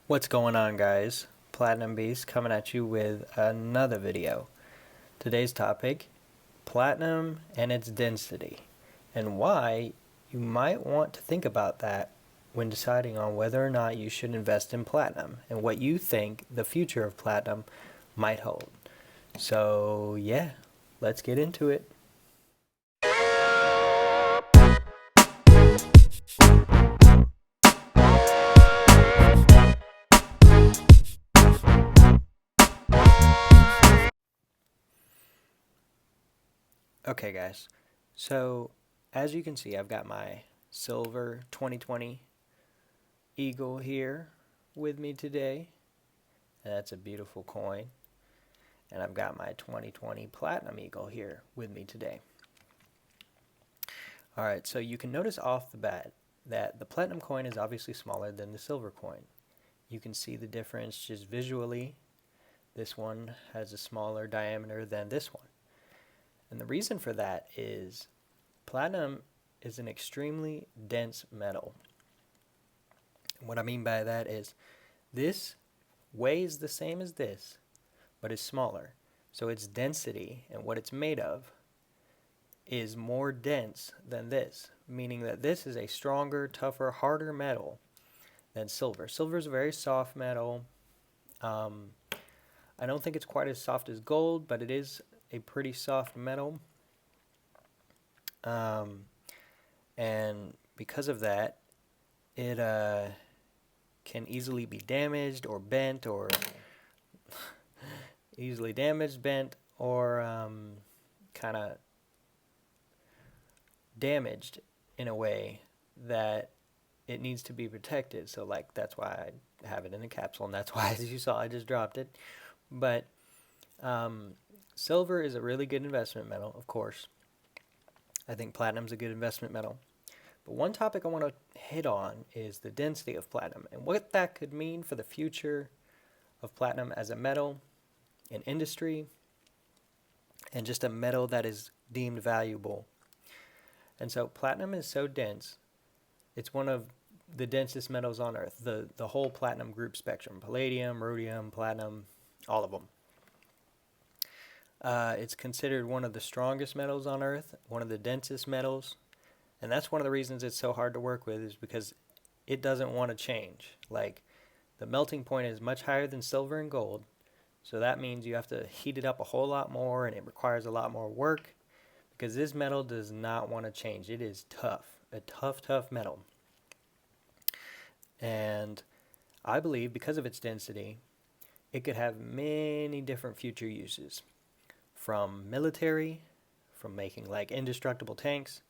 What's going on, guys? Platinum Beast coming at you with another video. Today's topic, platinum and its density, and why you might want to think about that when deciding on whether or not you should invest in platinum and what you think the future of platinum might hold. So yeah, let's get into it. Okay, guys. So as you can see, I've got my silver 2020 Eagle here with me today. And that's a beautiful coin. And I've got my 2020 Platinum Eagle here with me today. Alright, so you can notice off the bat that the platinum coin is obviously smaller than the silver coin. You can see the difference just visually. This one has a smaller diameter than this one. And the reason for that is platinum is an extremely dense metal. And what I mean by that is this weighs the same as this, but is smaller. So its density and what it's made of is more dense than this, meaning that this is a stronger, tougher, harder metal than silver. Silver is a very soft metal. I don't think it's quite as soft as gold, but it is a pretty soft metal. And because of that, it can easily be damaged or bent or easily damaged, bent, or kind of damaged in a way that it needs to be protected. So like that's why I have it in a capsule, and that's why, as you saw, I just dropped it. But silver is a really good investment metal, of course. I think platinum's a good investment metal. But one topic I want to hit on is the density of platinum and what that could mean for the future of platinum as a metal in industry and just a metal that is deemed valuable. And so platinum is so dense, it's one of the densest metals on Earth, the whole platinum group spectrum, palladium, rhodium, platinum, all of them. It's considered one of the strongest metals on Earth, one of the densest metals, and that's one of the reasons it's so hard to work with, is because it doesn't want to change. Like, the melting point is much higher than silver and gold, so that means you have to heat it up a whole lot more, and it requires a lot more work, because this metal does not want to change. It is tough, a tough, tough metal. And I believe because of its density, it could have many different future uses, from military, from making like indestructible tanks,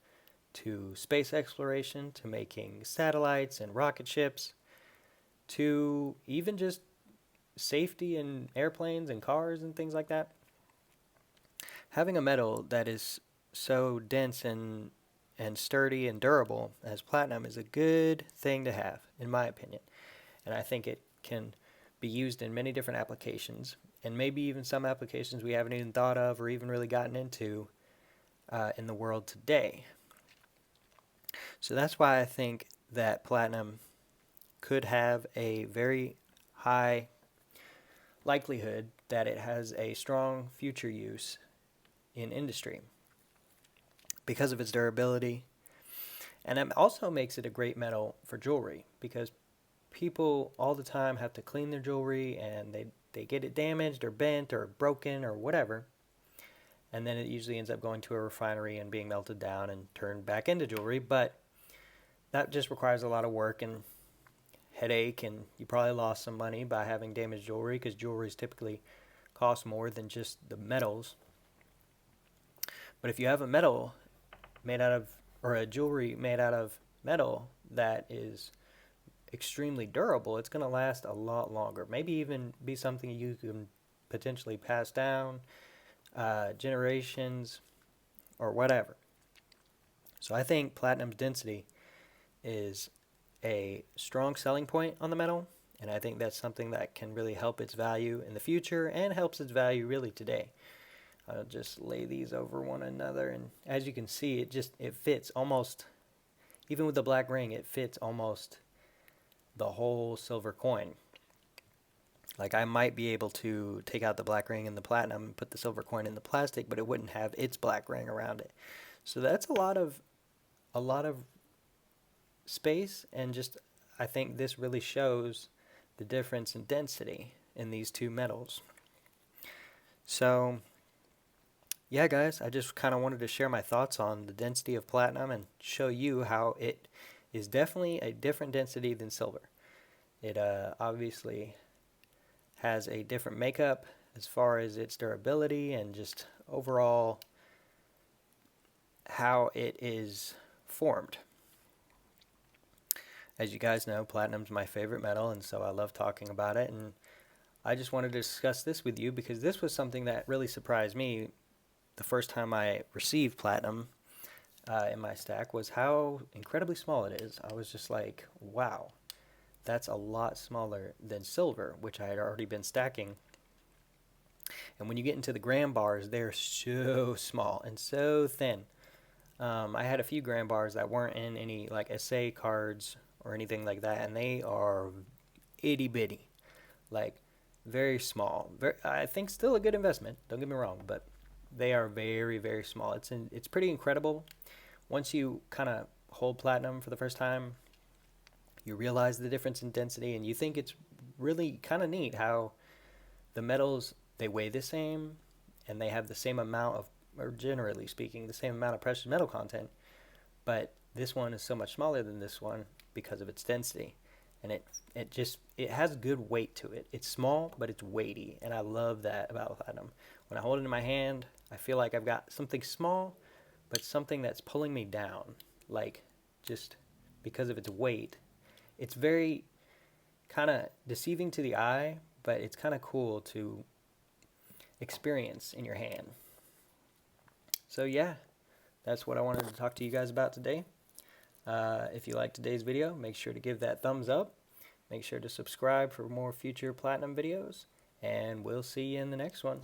to space exploration, to making satellites and rocket ships, to even just safety in airplanes and cars and things like that. Having a metal that is so dense and sturdy and durable as platinum is a good thing to have, in my opinion. And I think it can be used in many different applications, and maybe even some applications we haven't even thought of or even really gotten into in the world today. So that's why I think that platinum could have a very high likelihood that it has a strong future use in industry because of its durability. And it also makes it a great metal for jewelry, because people all the time have to clean their jewelry, and they get it damaged or bent or broken or whatever. And then it usually ends up going to a refinery and being melted down and turned back into jewelry. But that just requires a lot of work and headache, and you probably lost some money by having damaged jewelry, because jewelries typically cost more than just the metals. But if you have a metal made out of, or a jewelry made out of metal that is extremely durable, it's going to last a lot longer. Maybe even be something you can potentially pass down generations or whatever. So I think platinum's density is a strong selling point on the metal, and I think that's something that can really help its value in the future and helps its value really today. I'll just lay these over one another, and as you can see, it fits almost, even with the black ring, it fits almost the whole silver coin. Like I might be able to take out the black ring in the platinum and put the silver coin in the plastic, but it wouldn't have its black ring around it. So that's a lot of space, and just I think this really shows the difference in density in these two metals. So yeah, guys, I just kind of wanted to share my thoughts on the density of platinum and show you how it is definitely a different density than silver. It obviously has a different makeup as far as its durability and just overall how it is formed. As you guys know, platinum's my favorite metal, and so I love talking about it. And I just wanted to discuss this with you because this was something that really surprised me the first time I received platinum in my stack, was how incredibly small it is. I was just like, wow, that's a lot smaller than silver, which I had already been stacking. And when you get into the gram bars, they're so small and so thin. I had a few gram bars that weren't in any like SA cards or anything like that, and they are itty bitty, like very small. I think still a good investment. Don't get me wrong, but they are very, very small. It's pretty incredible. Once you kind of hold platinum for the first time, you realize the difference in density, and you think it's really kind of neat how the metals, they weigh the same and they have the same amount of, or generally speaking, the same amount of precious metal content, but this one is so much smaller than this one because of its density. And it has good weight to it. It's small, but it's weighty, and I love that about platinum. When I hold it in my hand, I feel like I've got something small, but something that's pulling me down, like just because of its weight. It's very kind of deceiving to the eye, but it's kind of cool to experience in your hand. So yeah, that's what I wanted to talk to you guys about today. If you liked today's video, make sure to give that thumbs up. Make sure to subscribe for more future platinum videos, and we'll see you in the next one.